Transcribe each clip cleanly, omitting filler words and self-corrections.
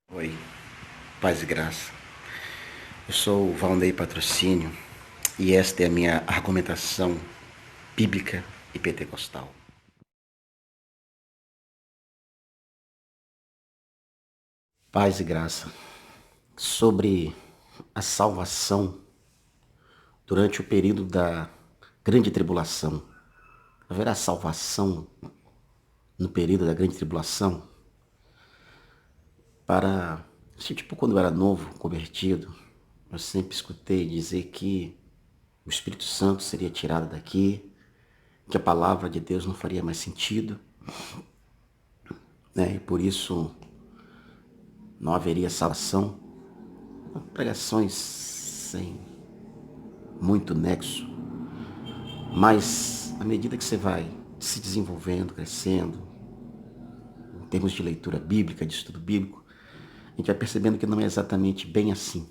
Oi, paz e graça. Eu sou o Valnei Patrocínio e esta é a minha argumentação bíblica e pentecostal. Paz e graça. Sobre a salvação durante o período da grande tribulação. Haverá salvação no período da grande tribulação? Tipo, quando eu era novo, convertido, eu sempre escutei dizer que o Espírito Santo seria tirado daqui, que a palavra de Deus não faria mais sentido, né? E por isso não haveria salvação. Pregações sem muito nexo, mas à medida que você vai se desenvolvendo, crescendo, em termos de leitura bíblica, de estudo bíblico, a gente vai percebendo que não é exatamente bem assim.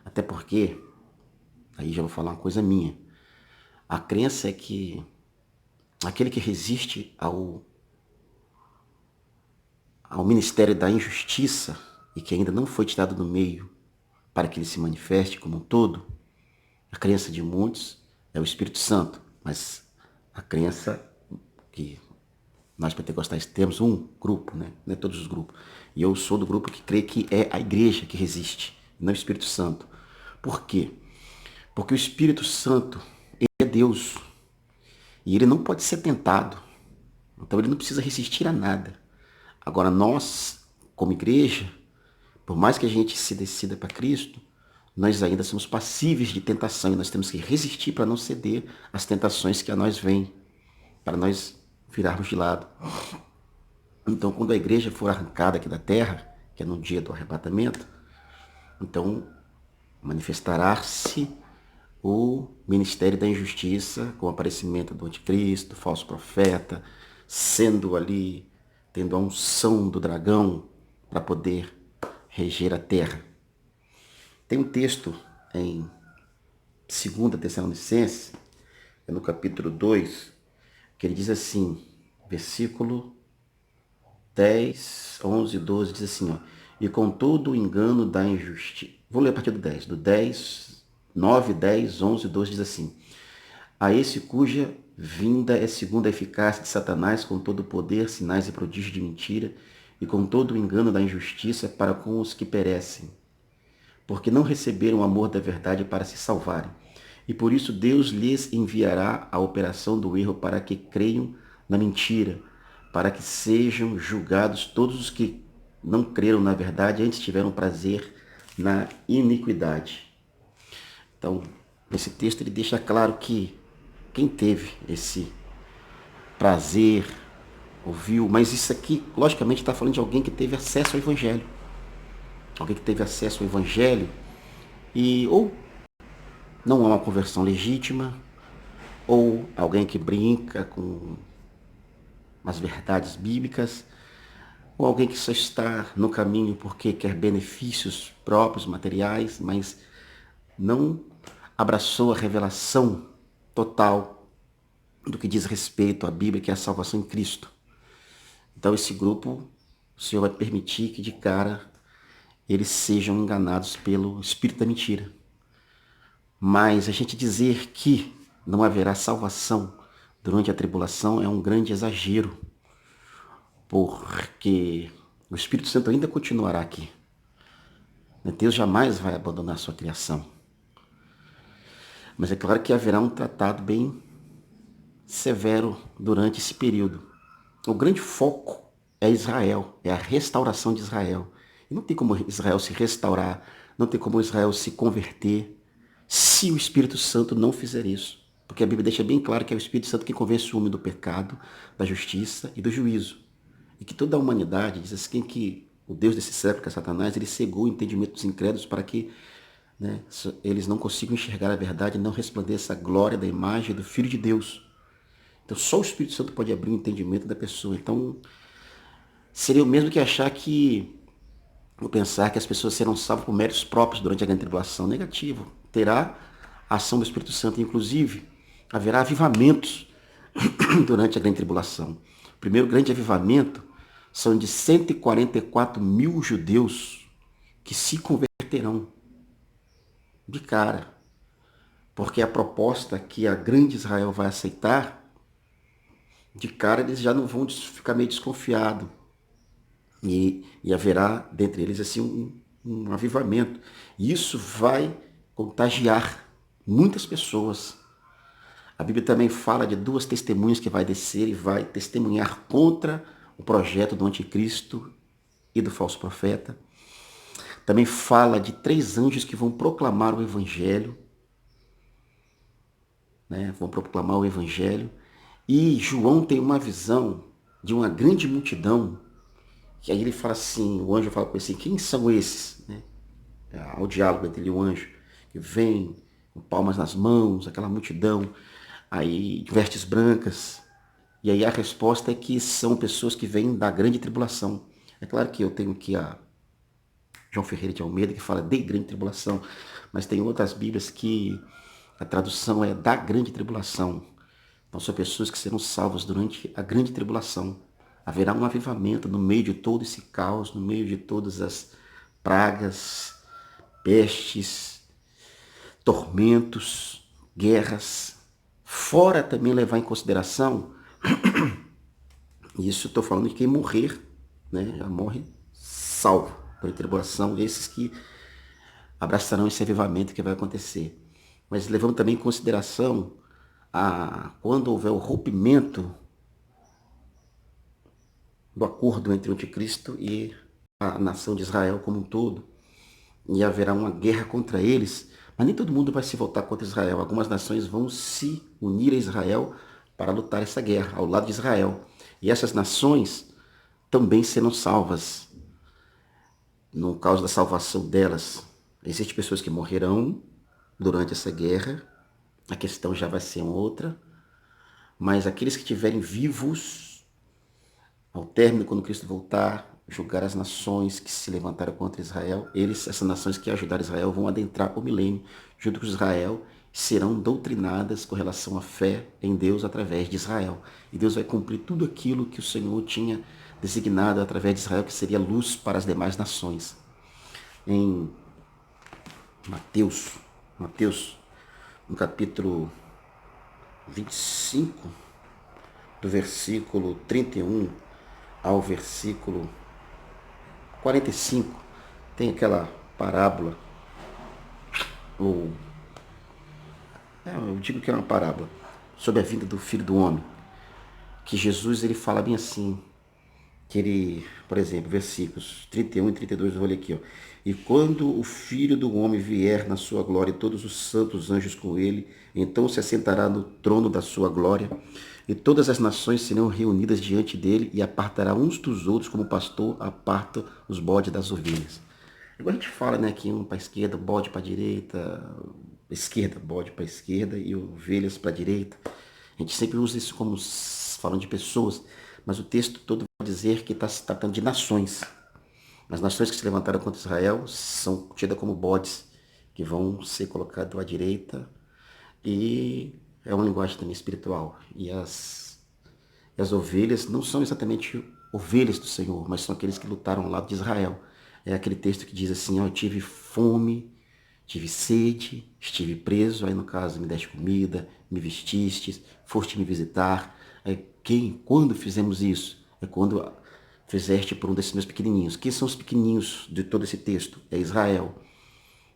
Até porque, aí já vou falar uma coisa minha, a crença é que aquele que resiste ao ministério da injustiça e que ainda não foi tirado do meio para que ele se manifeste como um todo, a crença de muitos é o Espírito Santo, mas a crença que nós pentecostais temos um grupo, né? Não é todos os grupos. E eu sou do grupo que crê que é a igreja que resiste, não o Espírito Santo. Por quê? Porque o Espírito Santo, ele é Deus. E ele não pode ser tentado. Então ele não precisa resistir a nada. Agora nós, como igreja, por mais que a gente se decida para Cristo, nós ainda somos passíveis de tentação e nós temos que resistir para não ceder às tentações que a nós vêm, para nós virarmos de lado. Então, quando a igreja for arrancada aqui da terra, que é no dia do arrebatamento, então manifestará-se o ministério da injustiça com o aparecimento do anticristo, do falso profeta, sendo ali, tendo a unção do dragão para poder reger a terra. Tem um texto em 2 Tessalonicenses, no capítulo 2, que ele diz assim, versículo 10, 11, 12, diz assim, ó, e com todo o engano da injustiça. Vou ler a partir do 10. Do 10, 9, 10, 11, 12 diz assim, a esse cuja vinda é segundo a eficácia de Satanás, com todo o poder, sinais e prodígios de mentira, e com todo o engano da injustiça para com os que perecem, porque não receberam o amor da verdade para se salvarem. E por isso Deus lhes enviará a operação do erro para que creiam na mentira, para que sejam julgados todos os que não creram na verdade, antes tiveram prazer na iniquidade. Então, esse texto ele deixa claro que quem teve esse prazer, ouviu, mas isso aqui, logicamente, está falando de alguém que teve acesso ao Evangelho. Alguém que teve acesso ao Evangelho e ou não é uma conversão legítima, ou alguém que brinca com as verdades bíblicas, ou alguém que só está no caminho porque quer benefícios próprios, materiais, mas não abraçou a revelação total do que diz respeito à Bíblia, que é a salvação em Cristo. Então esse grupo, o Senhor vai permitir que de cara eles sejam enganados pelo espírito da mentira. Mas a gente dizer que não haverá salvação durante a tribulação é um grande exagero, porque o Espírito Santo ainda continuará aqui. Deus jamais vai abandonar a sua criação. Mas é claro que haverá um tratado bem severo durante esse período. O grande foco é Israel, é a restauração de Israel. E não tem como Israel se restaurar, não tem como Israel se converter, se o Espírito Santo não fizer isso. Porque a Bíblia deixa bem claro que é o Espírito Santo que convence o homem do pecado, da justiça e do juízo. E que toda a humanidade, diz assim, que o Deus desse século, que é Satanás, ele cegou o entendimento dos incrédulos para que, né, eles não consigam enxergar a verdade e não resplandeça a glória da imagem do Filho de Deus. Então só o Espírito Santo pode abrir o entendimento da pessoa. Então seria o mesmo que achar que, ou pensar que as pessoas serão salvas por méritos próprios durante a grande tribulação. Negativo. Terá a ação do Espírito Santo, inclusive haverá avivamentos durante a grande tribulação. O primeiro grande avivamento são de 144 mil judeus que se converterão de cara. Porque a proposta que a grande Israel vai aceitar, de cara eles já não vão ficar meio desconfiados. E haverá dentre eles assim um avivamento. E isso vai contagiar muitas pessoas. A Bíblia também fala de duas testemunhas que vai descer e vai testemunhar contra o projeto do anticristo e do falso profeta. Também fala de 3 anjos que vão proclamar o evangelho, né? Vão proclamar o evangelho. E João tem uma visão de uma grande multidão, que aí ele fala assim, o anjo fala para ele assim, quem são esses? Né? Há o diálogo entre ele e o anjo, que vem com palmas nas mãos, aquela multidão, aí de vestes brancas. E aí a resposta é que são pessoas que vêm da grande tribulação. É claro que eu tenho aqui a João Ferreira de Almeida, que fala de grande tribulação, mas tem outras bíblias que a tradução é da grande tribulação. Então são pessoas que serão salvas durante a grande tribulação. Haverá um avivamento no meio de todo esse caos, no meio de todas as pragas, pestes, tormentos, guerras. Fora também levar em consideração, isso estou falando de quem morrer, né, já morre salvo por tribulação, esses que abraçarão esse avivamento que vai acontecer. Mas levando também em consideração quando houver o rompimento do acordo entre o anticristo e a nação de Israel como um todo, e haverá uma guerra contra eles, mas nem todo mundo vai se voltar contra Israel. Algumas nações vão se unir a Israel para lutar essa guerra ao lado de Israel. E essas nações também serão salvas. No caso da salvação delas, existem pessoas que morrerão durante essa guerra, a questão já vai ser outra, mas aqueles que estiverem vivos, ao término, quando Cristo voltar, julgar as nações que se levantaram contra Israel, essas nações que ajudaram Israel, vão adentrar o milênio junto com Israel, serão doutrinadas com relação à fé em Deus através de Israel. E Deus vai cumprir tudo aquilo que o Senhor tinha designado através de Israel, que seria luz para as demais nações. Em Mateus, no capítulo 25, do versículo 31 ao versículo 45, tem aquela parábola, ou eu digo que é uma parábola, sobre a vinda do Filho do Homem, que Jesus ele fala bem assim, que ele, por exemplo, versículos 31 e 32, eu vou ler aqui, ó. E quando o Filho do Homem vier na sua glória e todos os santos anjos com ele, então se assentará no trono da sua glória, e todas as nações serão reunidas diante dele, e apartará uns dos outros, como o pastor aparta os bodes das ovelhas. Agora a gente fala, né, que um para a esquerda, bode para a direita, bode para a esquerda e ovelhas para a direita. A gente sempre usa isso como falando de pessoas, mas o texto todo vai dizer que está se tratando de nações. As nações que se levantaram contra Israel são tidas como bodes, que vão ser colocados à direita, e é uma linguagem também espiritual. E as ovelhas não são exatamente ovelhas do Senhor, mas são aqueles que lutaram ao lado de Israel. É aquele texto que diz assim, eu tive fome, tive sede, estive preso, aí no caso me deste comida, me vestistes, foste me visitar. Quando fizemos isso? É quando fizeste por um desses meus pequenininhos. Quem são os pequenininhos de todo esse texto? É Israel.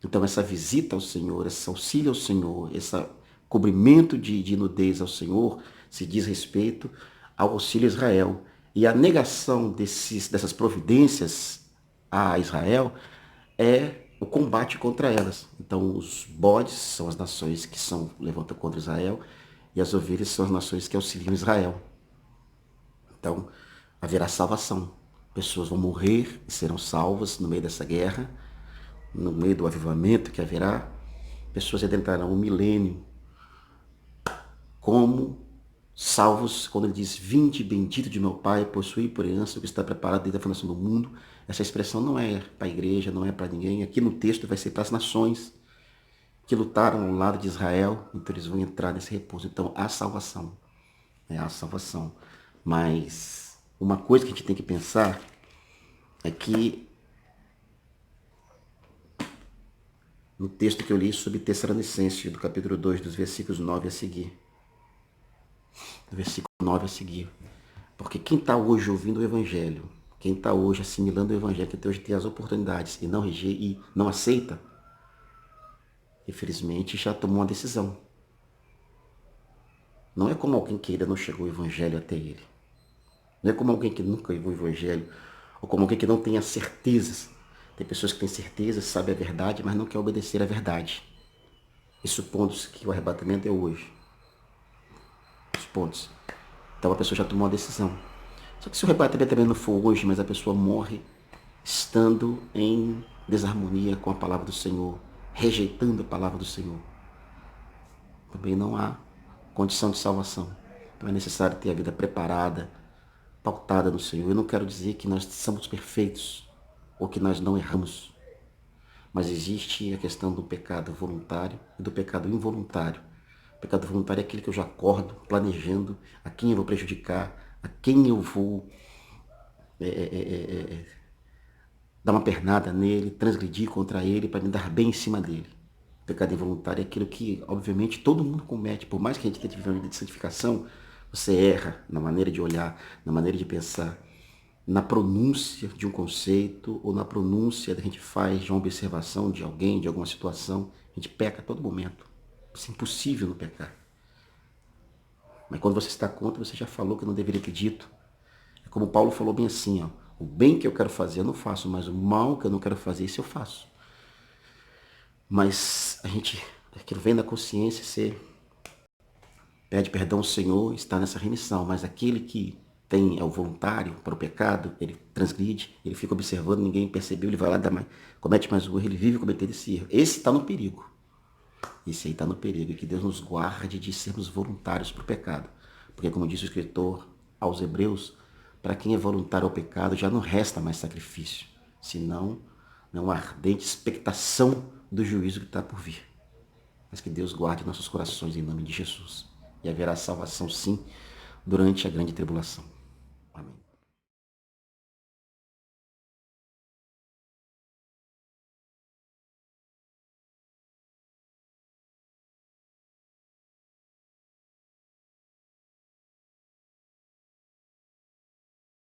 Então essa visita ao Senhor, esse auxílio ao Senhor, esse cobrimento de nudez ao Senhor, se diz respeito ao auxílio a Israel. E a negação dessas providências a Israel é o combate contra elas. Então os bodes são as nações que levantam contra Israel, e as ovelhas são as nações que auxiliam Israel. Então haverá salvação. Pessoas vão morrer e serão salvas no meio dessa guerra, no meio do avivamento que haverá. Pessoas adentrarão o milênio como salvos, quando ele diz, vinde bendito de meu Pai, possui por herança o que está preparado desde a fundação do mundo. Essa expressão não é para a igreja, não é para ninguém. Aqui no texto vai ser para as nações que lutaram ao lado de Israel, então eles vão entrar nesse repouso. Então há salvação, há salvação. Mas uma coisa que a gente tem que pensar é que no texto que eu li sobre Tessalonicenses, do capítulo 2, dos versículos 9 a seguir. Do versículo 9 a seguir. Porque quem está hoje ouvindo o Evangelho, quem está hoje assimilando o Evangelho, quem hoje tem as oportunidades e não aceita, infelizmente já tomou uma decisão. Não é como alguém que ainda não chegou o Evangelho até ele. Não é como alguém que nunca ouviu o Evangelho, ou como alguém que não tenha certezas. Tem pessoas que têm certeza, sabem a verdade, mas não querem obedecer à verdade. E supondo-se que o arrebatamento é hoje. Supondo-se. Então a pessoa já tomou uma decisão. Só que se o arrebatamento também não for hoje, mas a pessoa morre estando em desarmonia com a palavra do Senhor, rejeitando a palavra do Senhor, também não há condição de salvação. Então é necessário ter a vida preparada, pautada no Senhor. Eu não quero dizer que nós somos perfeitos ou que nós não erramos, mas existe a questão do pecado voluntário e do pecado involuntário. O pecado voluntário é aquele que eu já acordo planejando a quem eu vou prejudicar, a quem eu vou dar uma pernada nele, transgredir contra ele para me dar bem em cima dele. O pecado involuntário é aquilo que, obviamente, todo mundo comete. Por mais que a gente tente viver uma vida de santificação, você erra na maneira de olhar, na maneira de pensar, na pronúncia de um conceito ou na pronúncia que a gente faz de uma observação de alguém, de alguma situação. A gente peca a todo momento. Isso é impossível não pecar. Mas quando você está contra, você já falou que não deveria ter dito. É como Paulo falou bem assim, ó, o bem que eu quero fazer eu não faço, mas o mal que eu não quero fazer, isso eu faço. Mas aquilo vem da consciência, você pede perdão ao Senhor, está nessa remissão. Mas aquele que é o voluntário para o pecado, ele transgride, ele fica observando, ninguém percebeu, ele vai lá, comete mais um erro, ele vive cometendo esse erro. Esse está no perigo. Esse aí está no perigo. E que Deus nos guarde de sermos voluntários para o pecado. Porque como disse o escritor aos Hebreus, para quem é voluntário ao pecado já não resta mais sacrifício, senão uma ardente expectação do juízo que está por vir. Mas que Deus guarde nossos corações em nome de Jesus. E haverá salvação sim durante a grande tribulação.